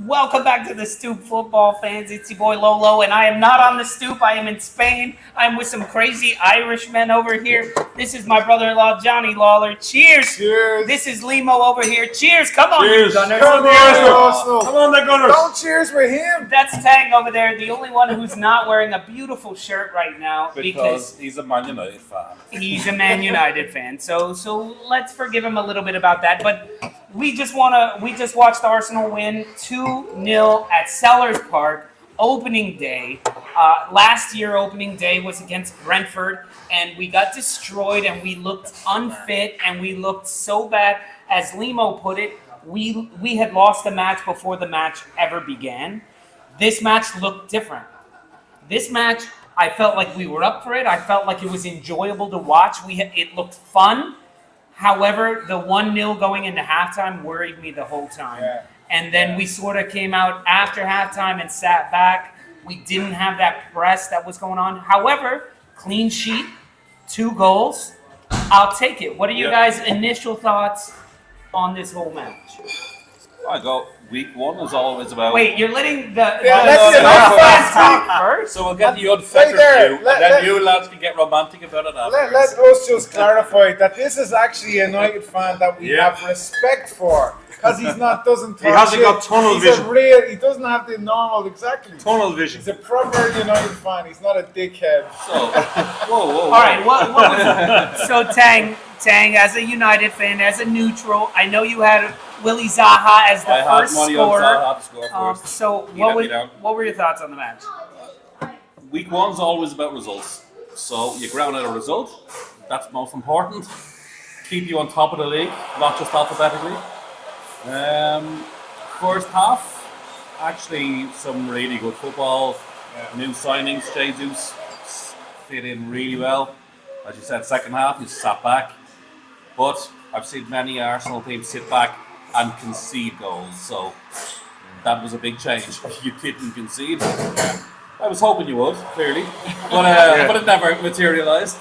Welcome back to the Stoop football fans. It's your boy Lolo, and I am not on the Stoop. I am in Spain. I'm with some crazy Irishmen over here. This is my brother-in-law, Johnny Lawler. Cheers. Cheers. This is Limo over here. Cheers. Come on, Cheers. you Gunners. Come on, Come on, the Gunners. Don't cheers with him. That's Tang over there, the only one who's not wearing a beautiful shirt right now Because he's a Man United fan. he's a Man United fan. So let's forgive him a little bit about that. But we just watched Arsenal win 2-0 at Sellers Park opening day. Last year opening day was against Brentford, and we got destroyed, and we looked unfit, and we looked so bad. As Limo put it, we had lost a match before the match ever began. This match looked different. This match, I felt like we were up for it. I felt like it was enjoyable to watch. It looked fun. However, the 1-0 going into halftime worried me the whole time. Yeah. And then we sort of came out after halftime and sat back. We didn't have that press that was going on. However, clean sheet, 2 goals. I'll take it. What are you guys' initial thoughts on this whole match? I go. Week 1 is always about. Wait, you're letting the let's the fans talk first? So we'll get the Stay unfettered there. view, Let- and then let- you lads can get romantic about it Let afterwards. us just clarify that this is actually a United fan that we have respect for, because he's not doesn't. He hasn't got tunnel vision. He doesn't have the normal exactly. Tunnel vision. He's a proper United fan. He's not a dickhead. So, whoa. All right, what was so Tang, as a United fan, as a neutral, I know you had Willie Zaha as the I had first money on scorer. Zaha to score first. So He let me what down. were your thoughts on the match? Week 1's always about results. So you ground out a result. That's most important. Keep you on top of the league, not just alphabetically. First half, actually some really good football. New signings, Jesus fit in really well. As you said, second half, you sat back. But I've seen many Arsenal teams sit back and concede goals. So that was a big change. You didn't concede. I was hoping you would, clearly. But it never materialised.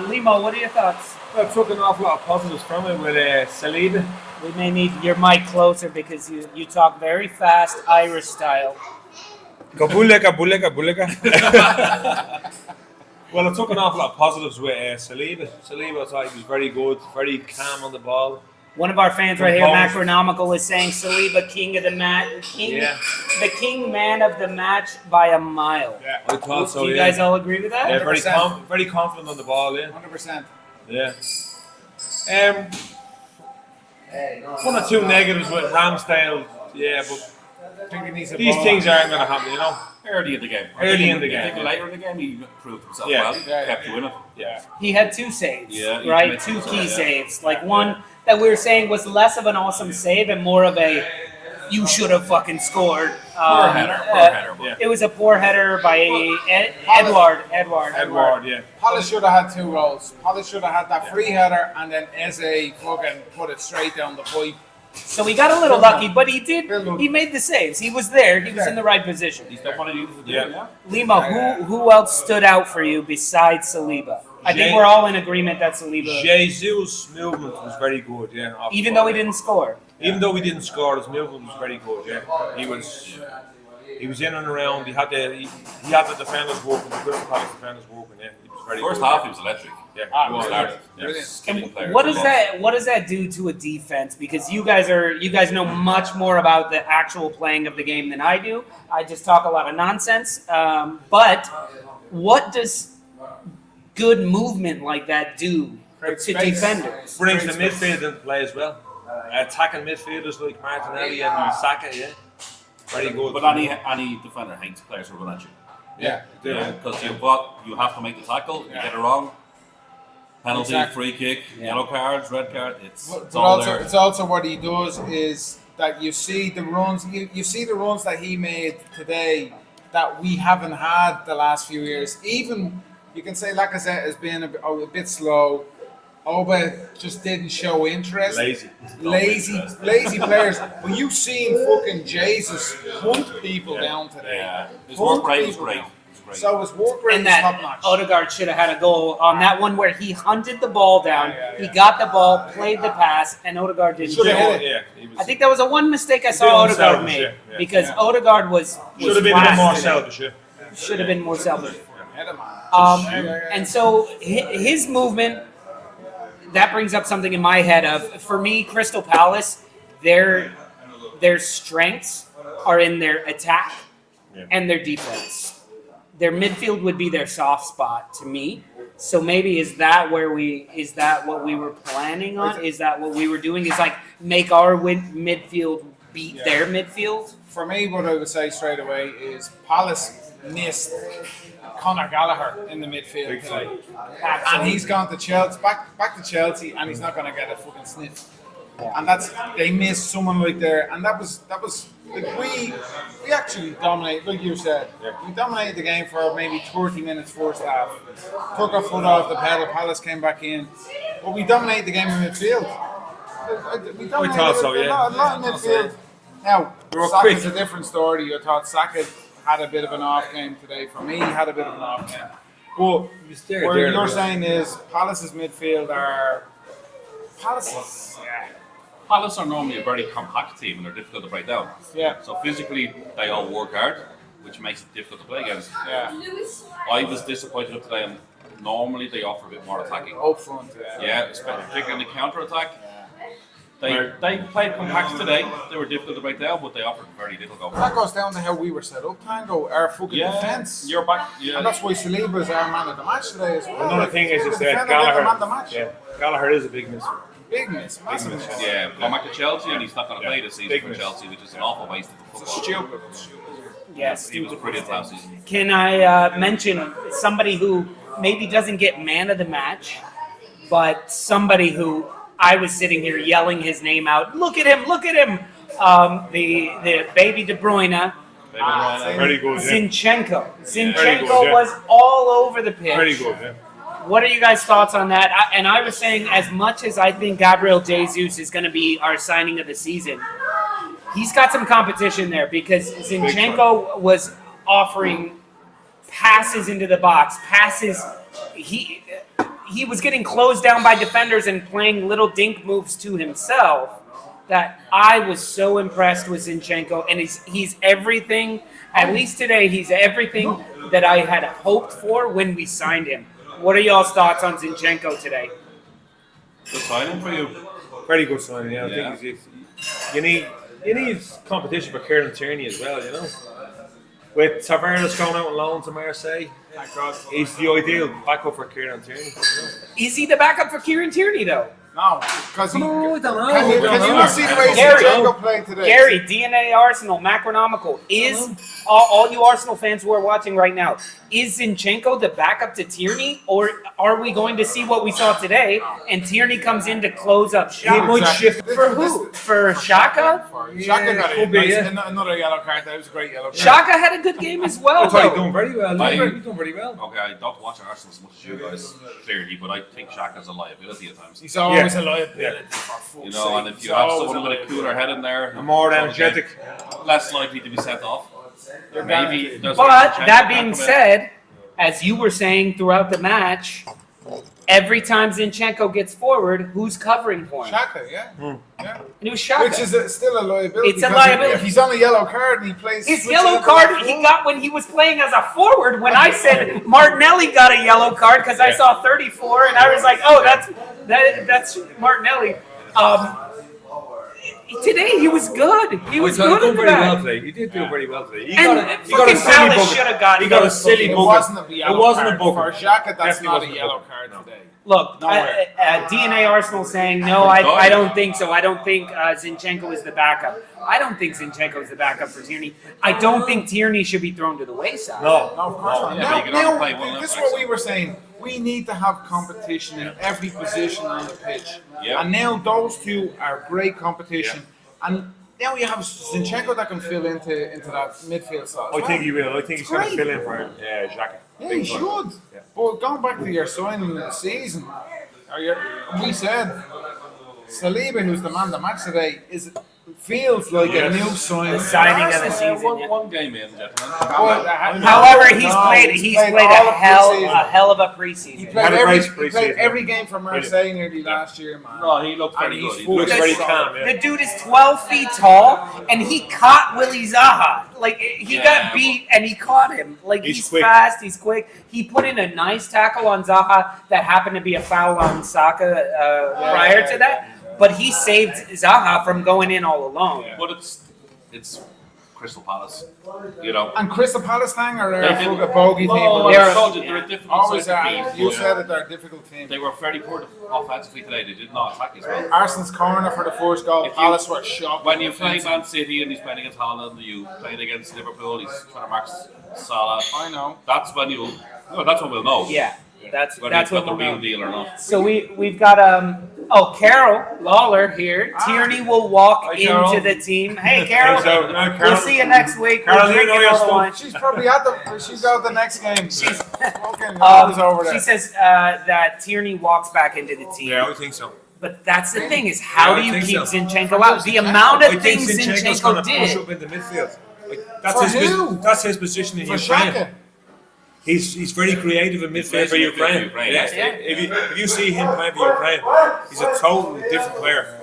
Limo, what are your thoughts? I took an awful lot of positives from it with Saliba. We may need your mic closer because you talk very fast, Irish style. Kabuleka. Well, I took an awful lot of positives with Saliba. Saliba, I thought he was very good, very calm on the ball. One of our fans right here, Composed. Macronomical, is saying Saliba king of the match, the king man of the match by a mile. Yeah, I thought so. Do you guys all agree with that? Yeah, 100%. very confident on the ball. Yeah. 100%. Yeah. One or two negatives with Ramsdale. Yeah, but I think he needs a these ball. things aren't going to happen, you know. Early in the game. Early in the I game, think later in the game he proved himself Yeah. well. Yeah, Kept you in it. Yeah. He had 2 saves, Yeah, he right? committed 2 to key that, yeah. saves. Like one that we were saying was less of an awesome save and more of a you should have fucking scored. Poor header. Yeah. It was a poor header by Edward. Yeah. Palace should have had 2 goals. Palace should have had that free header, and then Eze fucking put it straight down the pipe. So he got a little lucky, but he did. Well done. He made the saves. He was there. He was in the right position. He's done what he needed to do, Yeah. Lima, who else stood out for you besides Saliba? I think we're all in agreement that Saliba, Jesus' movement was very good, yeah. off the even ball. though he didn't score. Even though he didn't score, his movement was very good, yeah. He was in and around, he had the defenders working, the Crystal Palace defenders working, yeah. He was very First good. half he was electric. Yeah. He started. Brilliant. Skilling And players. what does that do to a defense? Because you guys know much more about the actual playing of the game than I do. I just talk a lot of nonsense. But what does good movement like that do to space. defenders? Brings the midfield into play as well. Attacking midfielders like Martinelli and Saka, yeah. Very good. But any defender hates players who run at you. Yeah. Because you have to make the tackle. You get it wrong. Penalty, Exactly. free kick, yellow cards, red card. It's But all also, there. it's also what he does is that you see the runs. You see the runs that he made today that we haven't had the last few years. Even you can say Lacazette has been a bit slow. Oba just didn't show interest. Lazy players. But you've seen fucking Jesus hunt people down today. Yeah, his Hunt work rate was people great. down. great. So his work rate And is top that notch. Odegaard should have had a goal on that one where he hunted the ball down. Yeah. He got the ball, played the pass, and Odegaard didn't. Should have do hit it. it. Yeah, he was. I think that was a one mistake I did saw Odegaard himself, made yeah. because Yeah. Odegaard was should have been a bit fast more today. selfish. Yeah. Should have been more selfish. Hit him, man. And so his movement, that brings up something in my head of, for me, Crystal Palace, their strengths are in their attack and their defense. Their midfield would be their soft spot to me. So maybe is that what we were planning on? Is that what we were doing? Is like make our midfield beat their midfield? For me, what I would say straight away is Palace missed Conor Gallagher in the midfield today. And he's gone to Chelsea, back to Chelsea, and he's not going to get a fucking sniff. And they missed someone right there, and that was like we actually dominated, like you said. We dominated the game for maybe 30 minutes first half. Took our foot off the pedal. Palace came back in, but we dominated the game in midfield. We thought so, yeah. A lot in midfield. Now, We were Saka's quick. a different story. I thought Saka had a bit of an off game today. For me, he had a bit of an off game. But what you're saying is Palace's midfield are Palace's. Palace are normally a very compact team and they're difficult to break down. Yeah. So physically, they all work hard, which makes it difficult to play against. Yeah. I was disappointed with today, and normally they offer a bit more attacking. Up front. Yeah, especially particularly in the counter attack. They played compact today. They were difficult to break down, but they offered very little goal. That goes down to how we were set up, Tango. Our fucking defence. You're back. Yeah, And that's why Saliba is our man of the match today as well. Another thing is He's just the that defender, man of the match. Gallagher. Yeah, Gallagher is a big miss. Big miss, massive miss. yeah. Come back to Chelsea, and he's not going to play this season Big for miss. Chelsea, which is an awful waste of the football. Stupid. Yes. He was brilliant last season. Can I mention somebody who maybe doesn't get man of the match, but somebody who I was sitting here yelling his name out. Look at him! Look at him! The baby De Bruyne, Very good. Yeah. Zinchenko. Very Zinchenko good, yeah. was all over the pitch. Very good. Yeah. What are you guys' thoughts on that? I was saying, as much as I think Gabriel Jesus is going to be our signing of the season, he's got some competition there because Zinchenko was offering passes into the box, passes. He was getting closed down by defenders and playing little dink moves to himself. That I was so impressed with Zinchenko, and he's everything. At least today, he's everything that I had hoped for when we signed him. What are y'all's thoughts on Zinchenko today? Good signing for you. Very good signing. Yeah, Yeah. I think you need competition for Kieran Tierney as well. You know, with Tavares going out on loan to Marseille, he's the ideal backup for Kieran Tierney. You know? Is he the backup for Kieran Tierney, though? No, because he. I don't know. Can you not see the way Gary. Zinchenko played today? Gary, DNA Arsenal, Macronomical. Is all you Arsenal fans who are watching right now, is Zinchenko the backup to Tierney, or are we going to see what we saw today and Tierney comes in to close up He shop? might shift. For who? For Shaka? Shaka got could be, yeah. another yellow card. That was a great yellow card. Shaka had a good game as well, I thought he's though. doing very well. I- He's doing very well. Okay, I don't watch Arsenal as much as you guys, clearly, but I think Shaka's a liability at times. He's always Yeah. a liability. Yeah. You know, and if you have someone with a cooler head in there, More energetic. less likely to be sent off. Maybe it does But Zinchenko that come being in. said, as you were saying throughout the match, every time Zinchenko gets forward, who's covering for him? Shaka, yeah. And it was Shaka. Which is still a liability. It's a because liability. If he's on a yellow card and he plays. His switches yellow up card left he foot, got when he was playing as a forward. When I said Martinelli got a yellow card because I saw 34, and I was like, "Oh, that's Martinelli." Today he was good. He was He's good done at very well that. today. He did do very well today. He And got a fucking silly Palace bucket. should have got He got a yellow. silly It bucket. wasn't a yellow It wasn't a card. bucket. For Shaka, that's Definitely not a wasn't a yellow bucket. card today. Look, Nowhere. DNA Arsenal saying no. I don't think so. I don't think Zinchenko is the backup. I don't think Zinchenko is the backup for Tierney. I don't think Tierney should be thrown to the wayside. No. No, of course not. yeah, Now, but you can only play one this is left what back, we were saying. We need to have competition in every position on the pitch. Yeah. And now those two are great competition. And now you have Zinchenko that can fill into that midfield slot. as I well. think he will. I think he's going to Great. fill in for him. Yeah, Xhaka. Yeah, he should. Yeah. But going back to your signing of the season, we said Saliba, who's the man of the match today, is feels like Yes. a new sign. The signing of the season. One game in, gentlemen. However, he's played all a of preseason. hell of a He preseason. played, Had a every, great he played preseason. every game for Marseille nearly last year, man. No, he looked And very he's good. He full looked Looks Because- very calm, yeah. The dude is 12 feet tall, and he caught Willie Zaha. Like, he Yeah, got beat, and he caught him. Like, He's he's quick. fast, he's quick. He put in a nice tackle on Zaha that happened to be a foul on Saka prior to that. But he saved Zaha from going in all alone. But it's Crystal Palace, you know. And Crystal Palace thing or They a didn't- fucking bogey team? No, They're- I told you, they're a difficult Always side to are. beat, You but said that they're a difficult team. they were very poor offensively today. They did not attack as well. Arsenal's corner for the first goal. If you- Palace were shocked. When you play Man City and he's playing against Holland, you playing against Liverpool, he's trying to mark Salah. I know. That's when that's when we'll know. Yeah, that's Whether what he's got the we'll real know. deal or not. So we've got Carol Lawler here. Tierney will walk Hi, Carol. into the team. Hey, Carol. So, no, We'll Carol- see you next week. Carol, We're you know drinking your all the stuff. wine. She's probably at the. She's out the next game. She's fucking always over there. She says that Tierney walks back into the team. Yeah, I think so. But that's the thing is, how Yeah, I do you think keep so. Zinchenko out? The amount I of think things Zinchenko's going Zinchenko to push did. up in the midfield. That's For his who? that's his position in For Ukraine. Shaka. He's very creative in midfield for Amazing Ukraine. midfield for Ukraine, Yeah. yeah. If you see him play for Ukraine, he's a totally different player.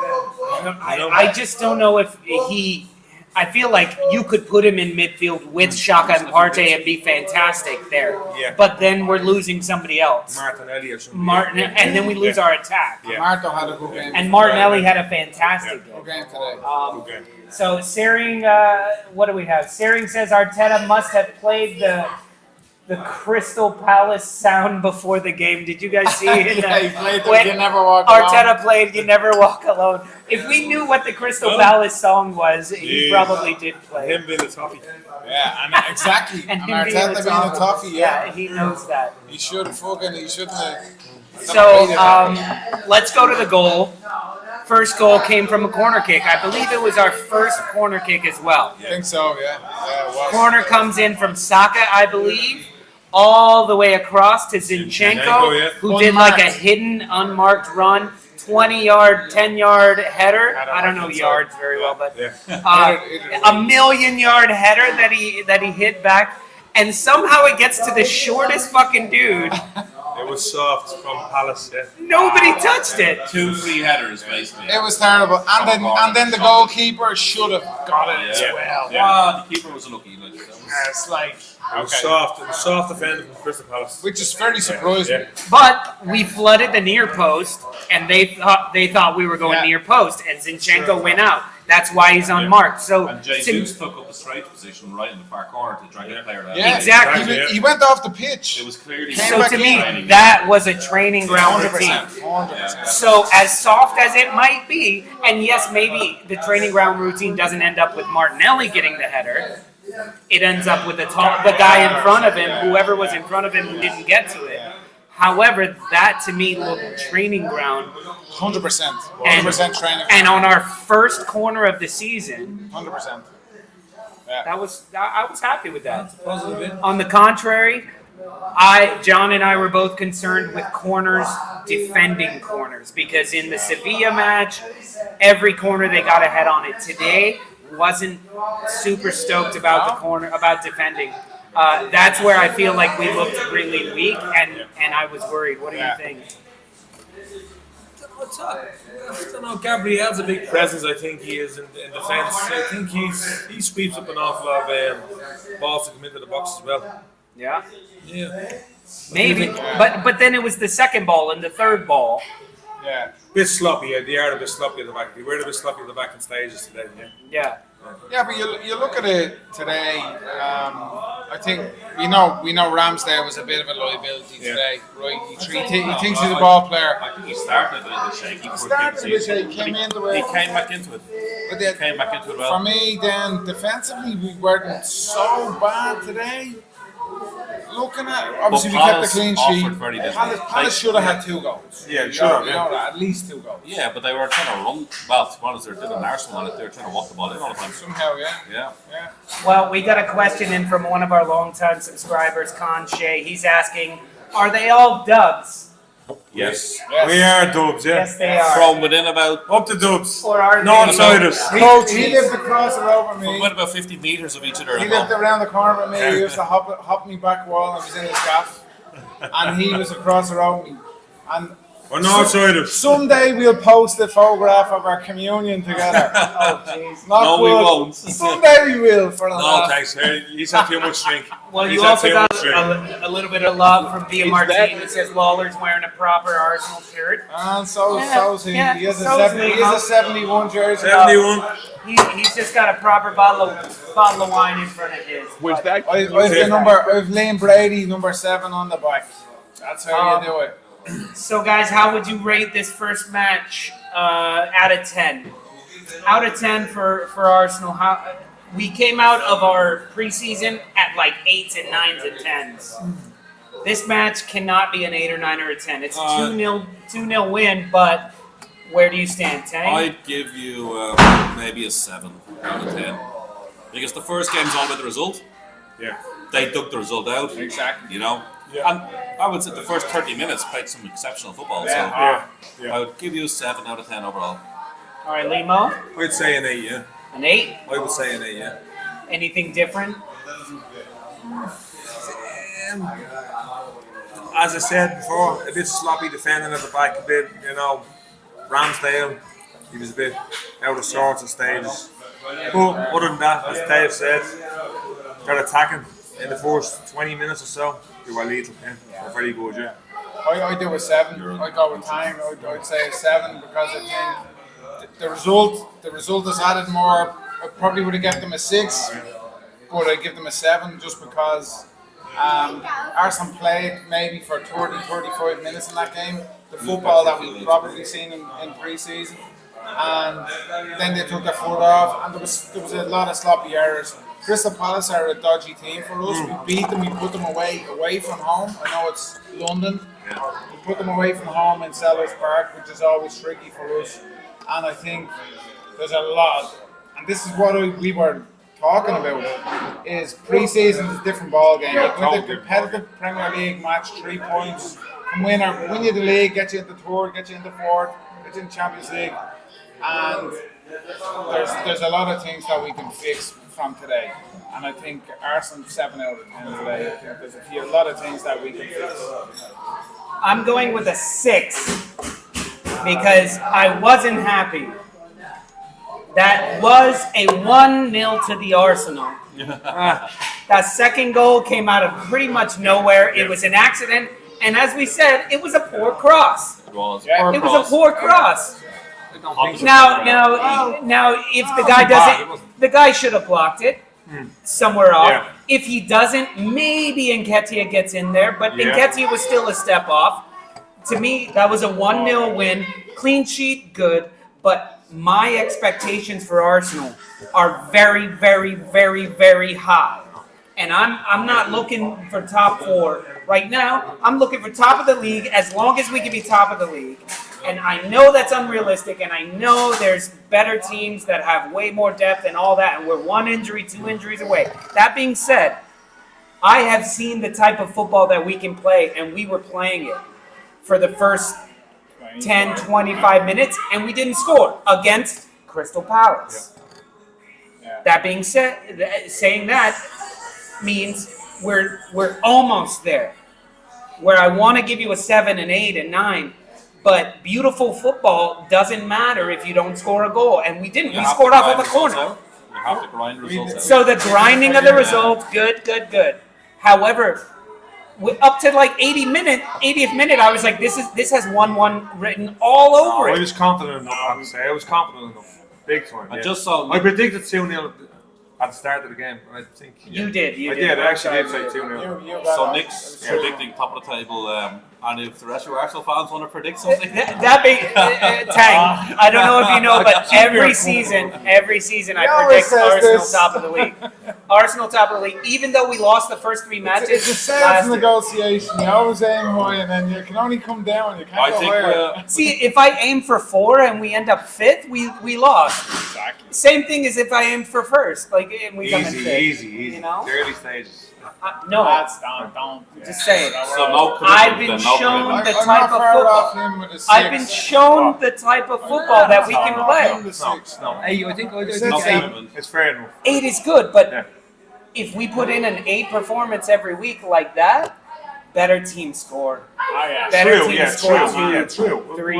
I just don't know if he. I feel like you could put him in midfield with Shaka and Partey and be fantastic there. Yeah. But then we're losing somebody else. Martinelli or something. Martin, and then we lose our attack. Yeah. Marto had a good game. And Martinelli had a fantastic Good game. game today. Okay. So Sering, what do we have? Sering says Arteta must have played the Crystal Palace sound before the game. Did you guys see it? Yeah, he played the When You Never Walk Alone. Arteta played "You Never Walk Alone." If we knew what the Crystal Palace song was, he Jeez. probably did play. Him being the toffee. Yeah, and exactly. And And him being Arteta being a toffee, yeah. he knows that. He shouldn't have. So let's go to the goal. First goal came from a corner kick. I believe it was our first corner kick as well. I think so, yeah. Yeah, it was. Corner comes in from Saka, I believe, all the way across to Zinchenko, Zinchenko, yeah. who did like a Unmarked. hidden, unmarked run, 20-yard, 10-yard header. I don't know yards very well, but Yeah. a million-yard header that he hit back, and somehow it gets to the shortest fucking dude. It was soft from Palace. Yeah. Nobody touched it. 2 free headers basically. It was terrible. And then the goalkeeper should have got it as Yeah. well. Yeah, the keeper was lucky. Like, that was- It's like, It was soft. It was soft defending from Crystal Palace. which is very surprising. Yeah. But we flooded the near post, and they thought we were going Yeah. near post, and Zinchenko went out. That's why he's unmarked. So And Jesus took up a straight position right in the far corner to drag the player out. Yeah, Exactly. He went off the pitch. It was clearly Came so back to in. me, that was a training ground routine. 100%. 100%. So as soft as it might be, and yes, maybe the training ground routine doesn't end up with Martinelli getting the header. It ends up with the guy in front of him, whoever was in front of him who didn't get to it. However, that to me looked training ground. 100%. And, 100% training. and on our first corner of the season, 100%. I was happy with that. Positive, yeah. On the contrary, John and I were both concerned with corners, defending corners, because in the Sevilla match, every corner they got ahead on it. Today, wasn't super stoked about the corner, about defending. That's where I feel like we looked really weak, and I was worried. What do you think? I don't know. Gabriel's a big presence. I think he is in defence. I think he sweeps up an awful lot of balls to come into the box as well. Yeah, Yeah. maybe. But then it was the second ball and the third ball. Yeah. Bit sloppy. Yeah, they are a bit sloppy at the back. They were a bit sloppy at the back in stages today. Yeah. Yeah. Yeah, but you look at it today. I think we know Ramsdale was a bit of a liability today, right? He thinks he's a ball player. I think he started a little shaky. He started a bit shaky, came into it. He came back into it. But then, Came back into it for well. me, then defensively we weren't so bad today. Looking at obviously we But kept the Palace clean offered sheet. very little. Palace should have had 2 goals. Yeah, You sure, know, yeah. that, at least 2 goals. Yeah, but they were trying to run. Well, to be honest, they were doing an Arsenal on it. They were trying to walk the ball in all the time. Somehow, yeah. Yeah. Yeah. Well, we got a question in from one of our longtime subscribers, Con Shea. He's asking, are they all dubs? Yes. We are Dubs, yeah. Yes, they are. From within about Up the Dubs. Or are they? Northsiders. He lived across the road from from me. within about 50 meters of each other. He at lived home. around the corner from me. He used to hop me back wall and was in his gaff. And he was across the road from me. And We're Northsiders. someday we'll post a photograph of our communion together. Oh, jeez. Not No, we good. won't. Someday we will for the No, laugh. thanks. He's had too much drink. Well, He's you had also too got much drink. a little bit of love from Via Martin, who says Lawler's wearing a proper Arsenal shirt. And so's he. Yeah, He has so's a Limo. 71 jersey. 71. He's just got a proper bottle of wine in front of his. Was that? I've Liam Brady, number 7 on the back. That's how you do it. So, guys, how would you rate this first match out of 10? Out of 10 for Arsenal. We came out of our preseason at like 8s and 9s and 10s. This match cannot be an 8 or 9 or a 10. It's a 2-0 win, but where do you stand, Tang? I'd give you maybe a 7 out of 10. Because the first game's all about the result. Yeah. They dug the result out. Exactly. You know? Yeah. And I would say the first 30 minutes played some exceptional football. So Yeah. I would give you a 7 out of 10 overall. All right, Limo, I'd say an 8, yeah. an 8. I would say an 8, yeah. Anything different? As I said before, a bit sloppy defending at the back, a bit, Ramsdale, he was a bit out of sorts at stages. But other than that, as Dave said, they're attacking in the first 20 minutes or so. They were lethal, yeah. They're very good, yeah. I do a 7. I'd go with time. I'd say a 7 because I think the result has added more. I probably would have given them a 6, but I'd give them a 7 just because Arsenal played maybe for 30, 35 minutes in that game. The football that we've probably seen in pre-season. And then they took their foot off, and there was a lot of sloppy errors. Crystal Palace are a dodgy team for us. We beat them, we put them away from home. I know it's London. We put them away from home in Sellers Park, which is always tricky for us. And I think there's a lot, and this is what we were talking about, is pre-season is a different ball game. You win the competitive Premier League match, 3 points, can win you the league, get you into third, get you into fourth, get you in Champions League. And there's a lot of things that we can fix from today. And I think Arsenal 7 out of 10 today. I think there's a lot of things that we can fix. I'm going with a 6 because I wasn't happy. That was a 1-0 to the Arsenal. That second goal came out of pretty much nowhere. It was an accident. And as we said, it was a poor cross. It was. It was a poor cross. Now, if the guy doesn't, the guy should have blocked it somewhere off. Yeah. If he doesn't, maybe Nketiah gets in there, but Nketiah was still a step off. To me, that was a 1-0 win. Clean sheet, good, but my expectations for Arsenal are very, very, very, very high. And I'm not looking for top 4 right now. I'm looking for top of the league as long as we can be top of the league. And I know that's unrealistic, and I know there's better teams that have way more depth and all that, and we're 1 injury, 2 injuries away. That being said, I have seen the type of football that we can play, and we were playing it for the first 10, 25 minutes, and we didn't score against Crystal Palace. That being said, saying that means we're almost there. Where I want to give you a 7, an 8, and 9, but beautiful football doesn't matter if you don't score a goal, and we didn't. We scored off of a corner. You have to grind results out. So the grinding of the results, good. However, up to like 80th minute, I was like, this has 1-1 written all over I it. was confident enough, I have to say. I was confident enough. Big time. I yeah. just saw. I predicted 2-0 at the start of the game. And I think You did. I did. I actually did say 2-0. So Nick's predicting top of the table, and if the rest of your Arsenal fans want to predict something, That be Tang. I don't know if you know, but every season I always predict says Arsenal this. top of the league. Arsenal top of the league. Even though we lost the first 3 matches, It's a sales last year. negotiation. You always aim high, and then you can only come down. You can't I go think higher. See, if I aim for 4 and we end up 5th, we lost. Exactly. Same thing as if I aim for first, like and we come in 5th. Easy. You know? The early stages. No, That's don't. just saying. So no I've commitment, been then, no shown commitment. the I'm type not of fired off football. him with a 6. I've been shown the type of football that we can play. No. Hey, I think No It's commitment. It's fair enough. 8 is good, but Yeah. if we put in an 8 performance every week like that, better team score. Better True, team yeah, score true, 2, yeah, true. 3.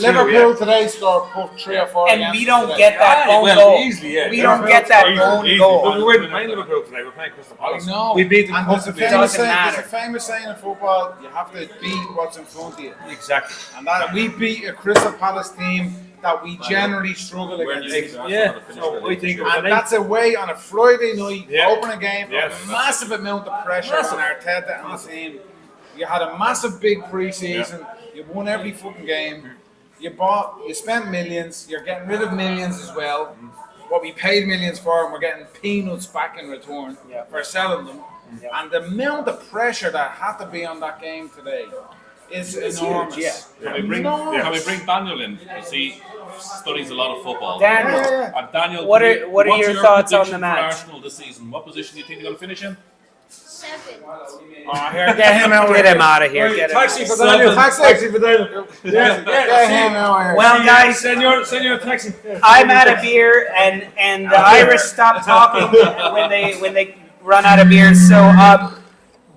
Liverpool today scored 3 or 4 And against we us don't today. get that own well, goal. easily, yeah. We don't get that own But goal. we weren't playing Liverpool today. We're playing Crystal I Palace. know. We beat them And there's a comfortably. famous Doesn't saying. There's matter. a famous saying in football: you have to beat what's in front of you. Exactly. And that we beat a Crystal Palace team that we generally struggle against. Yeah. So I think And that's away on a Friday night, Yeah. opening game, Yes. a massive amount of pressure on Arteta and the team. You had a massive big pre-season. You won every fucking game. You spent millions. You're getting rid of millions as well. What we paid millions for, and we're getting peanuts back in return for selling them. And the amount of pressure that had to be on that game today is enormous. huge, Can we bring Daniel in? Because he studies a lot of football. Daniel, And Daniel, What can are- you- what are what's your thoughts on prediction the for match? Arsenal this season? What position do you think they're going to finish in? 7. Here, get him out. get him out of here. Get him Taxi out. for Daniel. Taxi for Daniel. Get him out here. Well, guys, Send your taxi. I'm out of beer, and the Irish stop talking when they run out of beer. So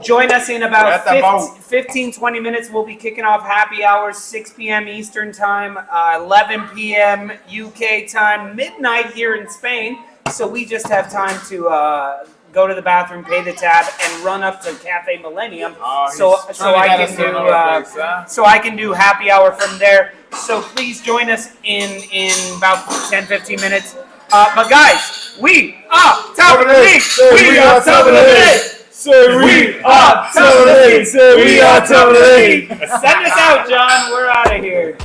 join us in about We're at the 15, 20 minutes. We'll be kicking off happy hours, 6 p.m. Eastern time, 11 p.m. UK time, midnight here in Spain. So we just have time to go to the bathroom, pay the tab, and run up to Cafe Millennium. So I can do happy hour from there. So please join us in about 10, 15 minutes. But guys, we are top of the league. We are top of the league. We are top of the league. We are top of the league. Send us out, John. We're out of here.